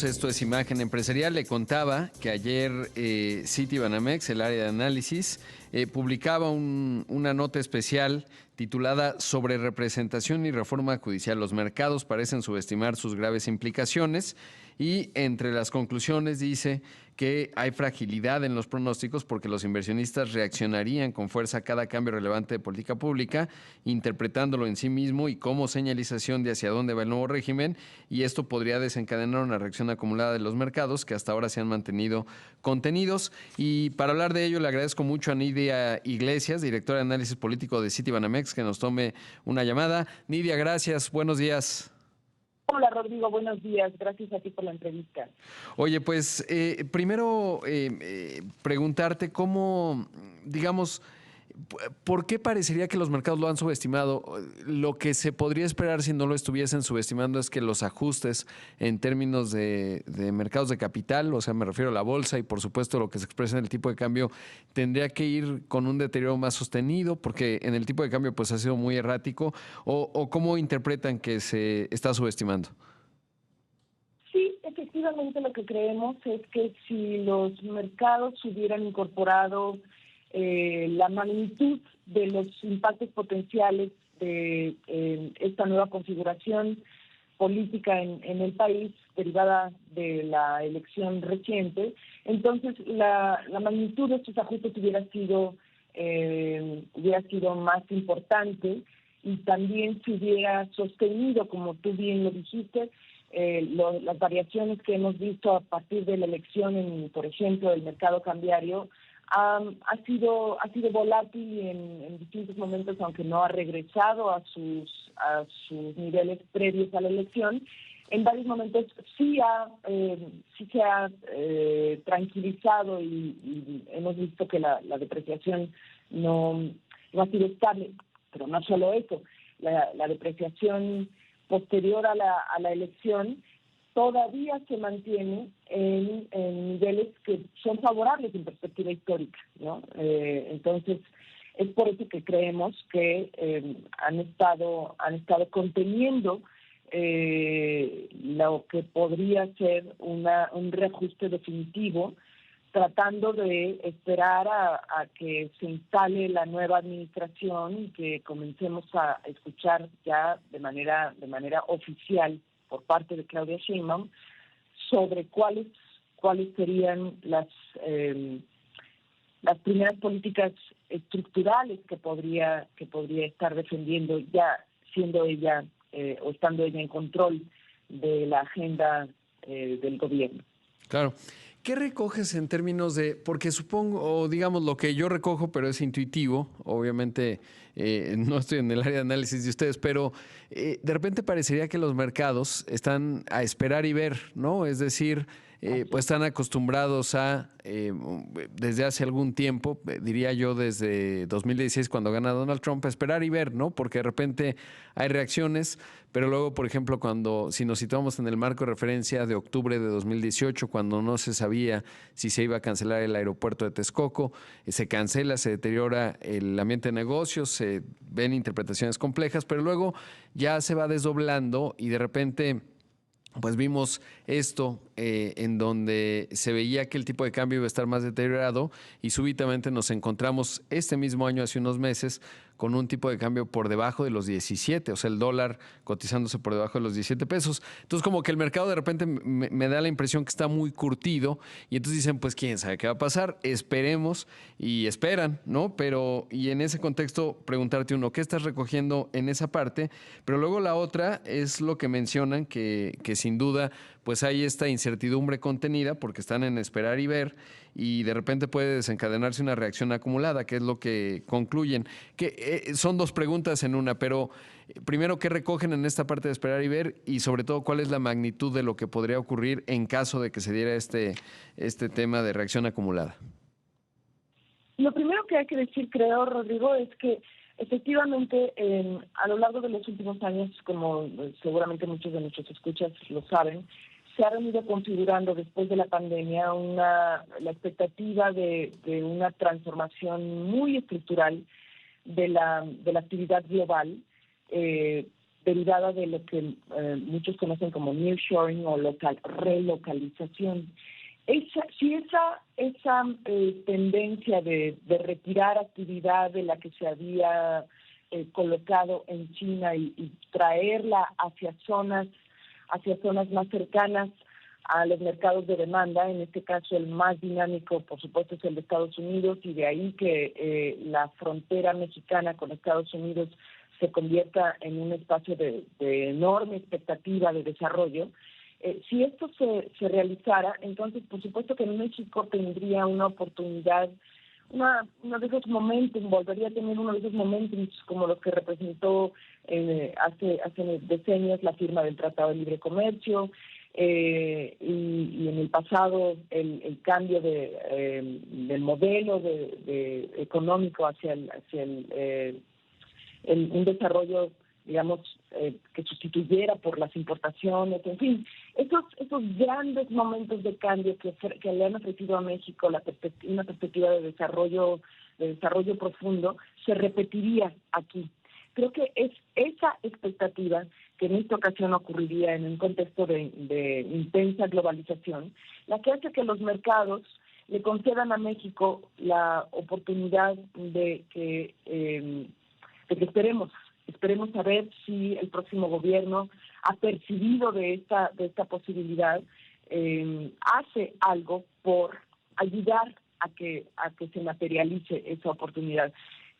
Esto es Imagen Empresarial. Le contaba que ayer Citibanamex, el área de análisis, publicaba una nota especial titulada Sobre representación y reforma judicial. Los mercados parecen subestimar sus graves implicaciones y entre las conclusiones dice que hay fragilidad en los pronósticos porque los inversionistas reaccionarían con fuerza a cada cambio relevante de política pública, interpretándolo en sí mismo y como señalización de hacia dónde va el nuevo régimen, y esto podría desencadenar una reacción acumulada de los mercados que hasta ahora se han mantenido contenidos. Y para hablar de ello le agradezco mucho a Nidia Iglesias, directora de análisis político de Citibanamex, que nos tome una llamada. Nidia, gracias, buenos días. Hola Rodrigo, buenos días. Gracias a ti por la entrevista. Oye, pues primero preguntarte cómo, digamos, ¿por qué parecería que los mercados lo han subestimado? Lo que se podría esperar si no lo estuviesen subestimando es que los ajustes en términos de mercados de capital, o sea, me refiero a la bolsa y por supuesto lo que se expresa en el tipo de cambio, tendría que ir con un deterioro más sostenido, porque en el tipo de cambio pues ha sido muy errático, o ¿cómo interpretan que se está subestimando? Sí, efectivamente lo que creemos es que si los mercados hubieran incorporado la magnitud de los impactos potenciales de esta nueva configuración política en el país derivada de la elección reciente, entonces la magnitud de estos ajustes hubiera sido más importante y también se hubiera sostenido, como tú bien lo dijiste, las variaciones que hemos visto a partir de la elección, por ejemplo, del mercado cambiario, ha sido volátil en distintos momentos, aunque no ha regresado a sus niveles previos a la elección. En varios momentos sí se ha tranquilizado y hemos visto que la depreciación no ha sido estable, pero no solo eso, la depreciación posterior a la elección todavía se mantiene en niveles que son favorables en perspectiva histórica, ¿no? Entonces, es por eso que creemos que han estado conteniendo lo que podría ser un reajuste definitivo, tratando de esperar a que se instale la nueva administración y que comencemos a escuchar ya de manera oficial por parte de Claudia Sheinbaum sobre cuáles serían las primeras políticas estructurales que podría estar defendiendo, ya siendo ella o estando ella en control de la agenda del gobierno. Claro. ¿Qué recoges en términos de, porque supongo, o digamos lo que yo recojo, pero es intuitivo, obviamente no estoy en el área de análisis de ustedes, pero de repente parecería que los mercados están a esperar y ver, ¿no? Es decir, pues están acostumbrados a, desde hace algún tiempo, diría yo desde 2016 cuando gana Donald Trump, a esperar y ver, ¿no? Porque de repente hay reacciones, pero luego, por ejemplo, si nos situamos en el marco de referencia de octubre de 2018, cuando no se sabía si se iba a cancelar el aeropuerto de Texcoco, se cancela, se deteriora el ambiente de negocios, se ven interpretaciones complejas, pero luego ya se va desdoblando y de repente pues vimos esto en donde se veía que el tipo de cambio iba a estar más deteriorado y súbitamente nos encontramos este mismo año, hace unos meses, con un tipo de cambio por debajo de los 17, o sea, el dólar cotizándose por debajo de los 17 pesos. Entonces, como que el mercado de repente me da la impresión que está muy curtido y entonces dicen, pues, quién sabe qué va a pasar, esperemos y esperan, ¿no? Pero, y en ese contexto, preguntarte uno, ¿qué estás recogiendo en esa parte? Pero luego la otra es lo que mencionan, que sin duda, pues hay esta incertidumbre contenida porque están en esperar y ver y de repente puede desencadenarse una reacción acumulada, que es lo que concluyen. Que son dos preguntas en una, pero primero, ¿qué recogen en esta parte de esperar y ver? Y sobre todo, ¿cuál es la magnitud de lo que podría ocurrir en caso de que se diera este tema de reacción acumulada? Lo primero que hay que decir, creo, Rodrigo, es que efectivamente a lo largo de los últimos años, como seguramente muchos de nuestros escuchas lo saben, se ha venido configurando después de la pandemia la expectativa de una transformación muy estructural de la actividad global, derivada de lo que muchos conocen como nearshoring o relocalización. Esa tendencia de retirar actividad de la que se había colocado en China y traerla hacia zonas más cercanas a los mercados de demanda, en este caso el más dinámico, por supuesto, es el de Estados Unidos, y de ahí que la frontera mexicana con Estados Unidos se convierta en un espacio de enorme expectativa de desarrollo. Si esto se realizara, entonces, por supuesto que México tendría una oportunidad, uno de esos momentos, volvería a tener uno de esos momentos como los que representó hace decenios la firma del Tratado de Libre Comercio, y en el pasado el cambio del modelo económico hacia un desarrollo, digamos, que sustituyera por las importaciones, en fin, esos grandes momentos de cambio que le han ofrecido a México una perspectiva de desarrollo profundo, se repetiría aquí. Creo que es esa expectativa que en esta ocasión ocurriría en un contexto de intensa globalización, la que hace que los mercados le concedan a México la oportunidad de que esperemos a ver si el próximo gobierno ha percibido de esta posibilidad, hace algo por ayudar a que se materialice esa oportunidad,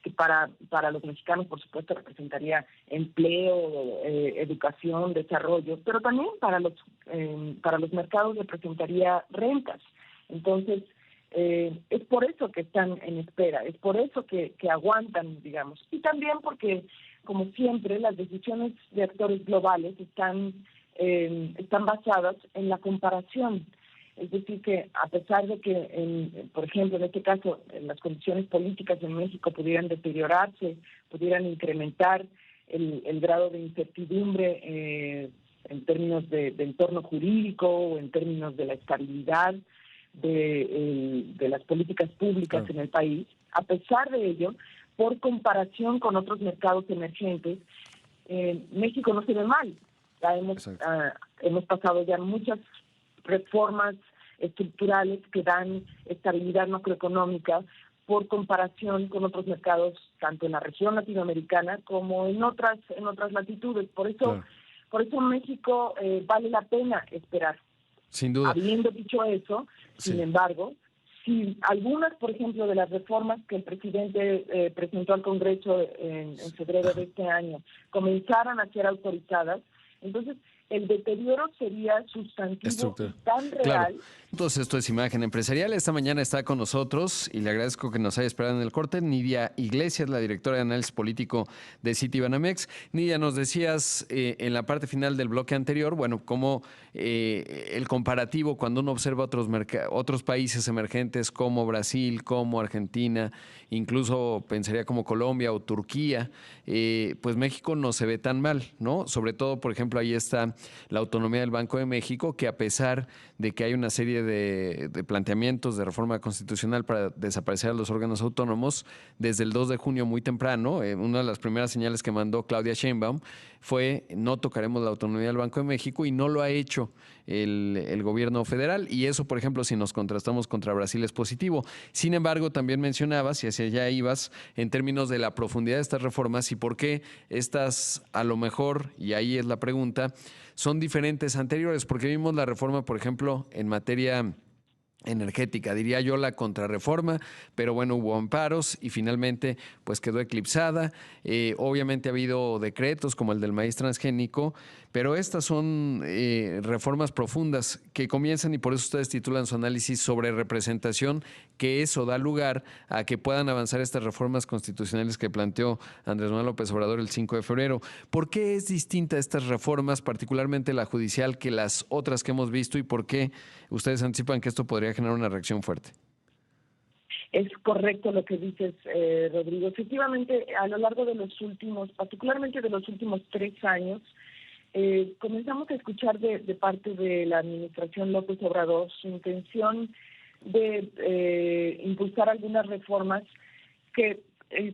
que para los mexicanos, por supuesto, representaría empleo, educación, desarrollo, pero también para los mercados representaría rentas. Entonces, es por eso que están en espera, es por eso que aguantan, digamos, y también porque, como siempre, las decisiones de actores globales están basadas en la comparación. Es decir, que a pesar de que, por ejemplo, en este caso, las condiciones políticas en México pudieran deteriorarse, pudieran incrementar el grado de incertidumbre en términos de entorno jurídico o en términos de la estabilidad de las políticas públicas en el país, a pesar de ello, por comparación con otros mercados emergentes, México no se ve mal. Ya hemos pasado ya muchas reformas estructurales que dan estabilidad macroeconómica por comparación con otros mercados, tanto en la región latinoamericana como en otras latitudes. Por eso México vale la pena esperar. Sin duda. Habiendo dicho eso, sin embargo, si algunas, por ejemplo, de las reformas que el presidente presentó al Congreso en febrero de este año comenzaran a ser autorizadas, entonces el deterioro sería sustantivo y tan real. Claro. Entonces, esto es Imagen Empresarial. Esta mañana está con nosotros, y le agradezco que nos haya esperado en el corte, Nidia Iglesias, la directora de análisis político de Citibanamex. Nidia, nos decías en la parte final del bloque anterior, bueno, cómo el comparativo cuando uno observa otros países emergentes como Brasil, como Argentina, incluso pensaría como Colombia o Turquía, pues México no se ve tan mal, ¿no? Sobre todo, por ejemplo, ahí está la autonomía del Banco de México, que a pesar de que hay una serie de planteamientos de reforma constitucional para desaparecer a los órganos autónomos, desde el 2 de junio muy temprano, una de las primeras señales que mandó Claudia Sheinbaum fue: no tocaremos la autonomía del Banco de México, y no lo ha hecho el gobierno federal, y eso, por ejemplo, si nos contrastamos contra Brasil, es positivo. Sin embargo, también mencionabas, y hacia allá ibas, en términos de la profundidad de estas reformas y por qué estas, a lo mejor, y ahí es la pregunta, son diferentes a anteriores, porque vimos la reforma, por ejemplo, en materia energética, diría yo la contrarreforma, pero bueno, hubo amparos y finalmente pues quedó eclipsada. Obviamente ha habido decretos como el del maíz transgénico, pero estas son reformas profundas que comienzan, y por eso ustedes titulan su análisis sobre representación, que eso da lugar a que puedan avanzar estas reformas constitucionales que planteó Andrés Manuel López Obrador el 5 de febrero. ¿Por qué es distinta estas reformas, particularmente la judicial, que las otras que hemos visto, y por qué ustedes anticipan que esto podría generar una reacción fuerte? Es correcto lo que dices, Rodrigo. Efectivamente, a lo largo de los últimos, particularmente de los últimos 3 años, comenzamos a escuchar de parte de la administración López Obrador su intención de impulsar algunas reformas que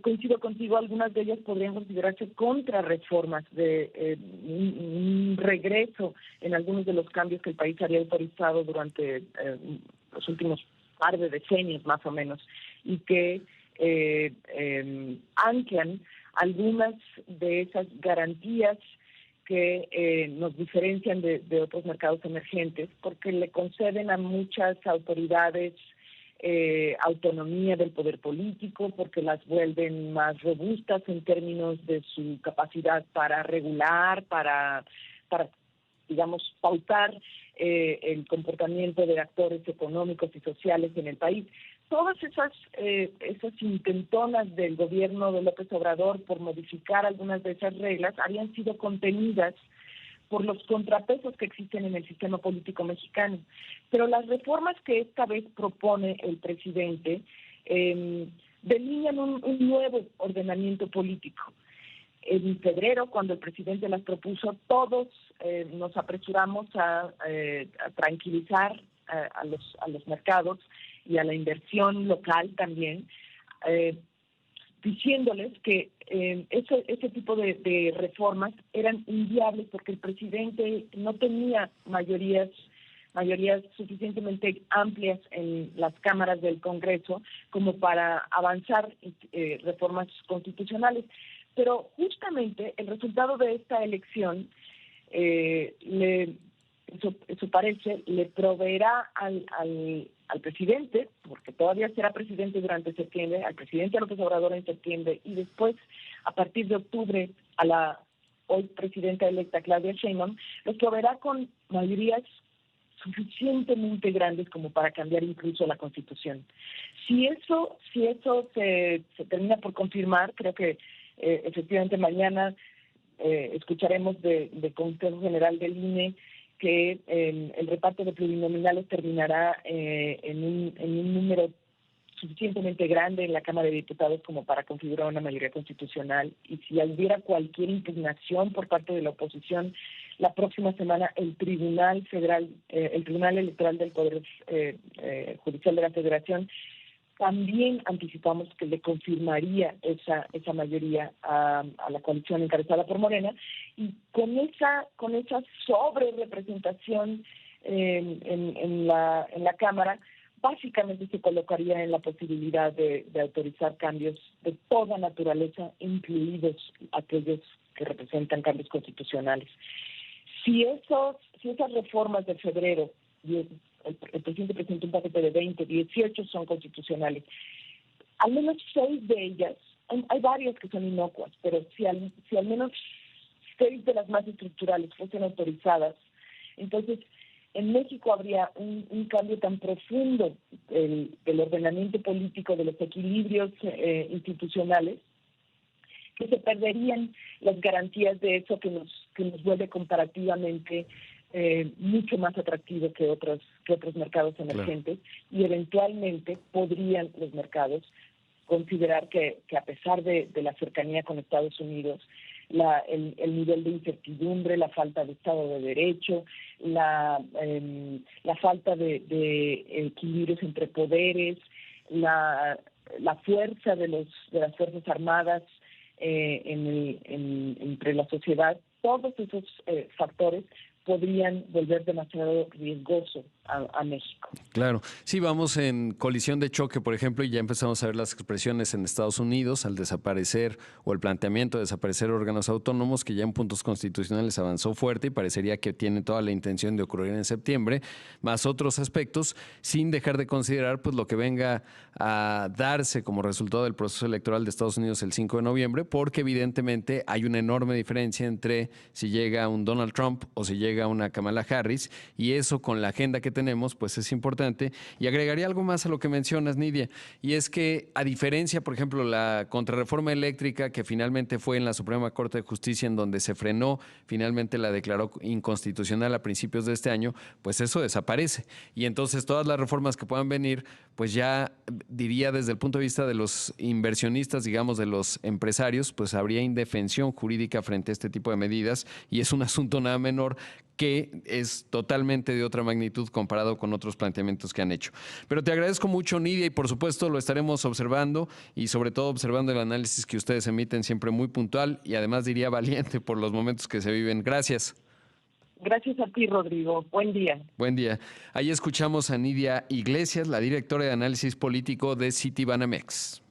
coincido contigo, algunas de ellas podrían considerarse contrarreformas de un regreso en algunos de los cambios que el país había autorizado durante los últimos par de decenios más o menos, y que anclan algunas de esas garantías que nos diferencian de otros mercados emergentes, porque le conceden a muchas autoridades autonomía del poder político, porque las vuelven más robustas en términos de su capacidad para regular, para digamos, pautar el comportamiento de actores económicos y sociales en el país. Todas esas intentonas del gobierno de López Obrador por modificar algunas de esas reglas habían sido contenidas por los contrapesos que existen en el sistema político mexicano. Pero las reformas que esta vez propone el presidente delinean un nuevo ordenamiento político. En febrero, cuando el presidente las propuso, todos nos apresuramos a tranquilizar a los mercados y a la inversión local también, diciéndoles que ese tipo de reformas eran inviables porque el presidente no tenía mayorías suficientemente amplias en las cámaras del Congreso como para avanzar reformas constitucionales. Pero justamente el resultado de esta elección, eso parece, le proveerá al presidente, porque todavía será presidente durante septiembre, al presidente López Obrador en septiembre, y después, a partir de octubre, a la hoy presidenta electa Claudia Sheinbaum, los proveerá con mayorías suficientemente grandes como para cambiar incluso la Constitución. Si eso se termina por confirmar, creo que efectivamente mañana escucharemos del Consejo General del INE que el reparto de plurinominales terminará en un número suficientemente grande en la Cámara de Diputados como para configurar una mayoría constitucional, y si hubiera cualquier impugnación por parte de la oposición, la próxima semana el Tribunal Federal, el Tribunal Electoral del Poder Judicial de la Federación, también anticipamos que le confirmaría esa mayoría a la coalición encabezada por Morena, y con esa sobre representación en la Cámara, básicamente se colocaría en la posibilidad de autorizar cambios de toda naturaleza, incluidos aquellos que representan cambios constitucionales. Si esas reformas de febrero, el presidente presentó un paquete de 20, 18 son constitucionales, al menos 6 de ellas, hay varias que son inocuas, pero si al menos 6 de las más estructurales fuesen autorizadas, entonces en México habría un cambio tan profundo del ordenamiento político, de los equilibrios institucionales, que se perderían las garantías de eso que nos vuelve comparativamente mucho más atractivo que otros mercados emergentes. Claro. Y eventualmente podrían los mercados considerar que a pesar de la cercanía con Estados Unidos, el nivel de incertidumbre, la falta de Estado de Derecho, la falta de equilibrios entre poderes, la fuerza de las Fuerzas Armadas entre la sociedad, todos esos factores podrían volver demasiado riesgoso a México. Claro, sí, vamos en colisión de choque, por ejemplo, y ya empezamos a ver las expresiones en Estados Unidos al desaparecer o el planteamiento de desaparecer órganos autónomos, que ya en puntos constitucionales avanzó fuerte y parecería que tiene toda la intención de ocurrir en septiembre, más otros aspectos, sin dejar de considerar pues lo que venga a darse como resultado del proceso electoral de Estados Unidos el 5 de noviembre, porque evidentemente hay una enorme diferencia entre si llega un Donald Trump o si llega una Kamala Harris, y eso con la agenda que tenemos pues es importante. Y agregaría algo más a lo que mencionas, Nidia, y es que a diferencia, por ejemplo, la contrarreforma eléctrica que finalmente fue en la Suprema Corte de Justicia, en donde se frenó, finalmente la declaró inconstitucional a principios de este año, pues eso desaparece, y entonces todas las reformas que puedan venir, pues ya diría desde el punto de vista de los inversionistas, digamos de los empresarios, pues habría indefensión jurídica frente a este tipo de medidas, y es un asunto nada menor que es totalmente de otra magnitud comparado con otros planteamientos que han hecho. Pero te agradezco mucho, Nidia, y por supuesto lo estaremos observando y sobre todo observando el análisis que ustedes emiten, siempre muy puntual y además diría valiente por los momentos que se viven. Gracias. Gracias a ti, Rodrigo. Buen día. Buen día. Ahí escuchamos a Nidia Iglesias, la directora de análisis político de Citibanamex.